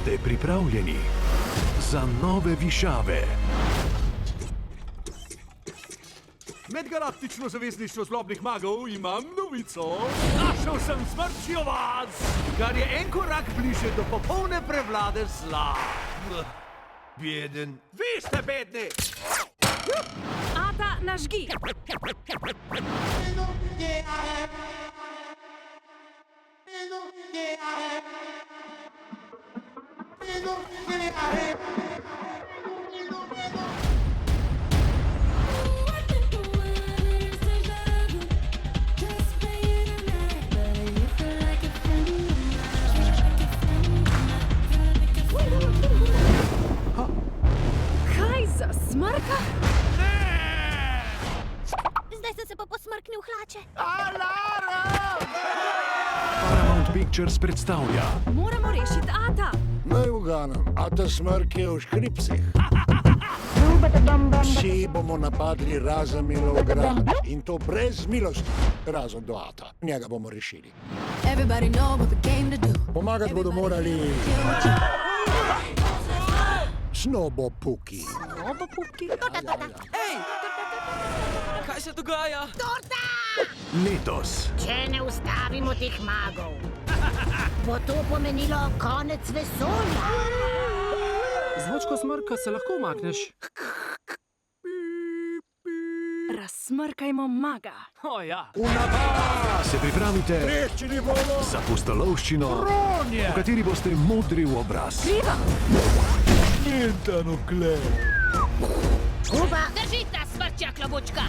Ste pripravljeni za nove višave? Medgalaktično zavezništvo zlobnih magov imam novico. Našel sem smrčjo vas, kar je en korak bliže do popolne prevlade zla. Beden. Vi ste bedni! Ata, nažgi! Kaj za smrka? Zdaj sem se pa posmrknil hlače. Paramount Pictures predstavlja Moramo rešiti Ata! Naj uganem, a ta smrk je v škripcih. Vsi bomo napadli razen Milograd in to brez milosti, razen do Ata. Njega bomo rešili. Pomagati bodo morali Snobopuki. Kaj se dogaja? letos. Če ne ustavimo teh magov, bo to pomenilo konec vesolja. Zvočko smrka se lahko umakneš. Razsmrkajmo maga! O ja. Se pripravite Reščili bomo! za pustolovščino, v kateri boste modri v obraz. Kuba, Drži ta smrčja klobučka!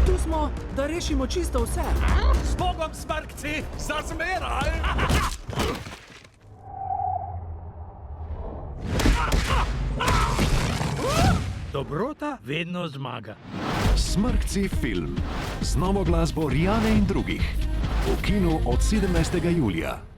Tu smo, da rešimo čisto vse. S Bogom, smrkci, za zmeraj! Dobrota vedno zmaga. Smrkci film z novo glasbo Rijane in drugih. V kinu od 17. julija.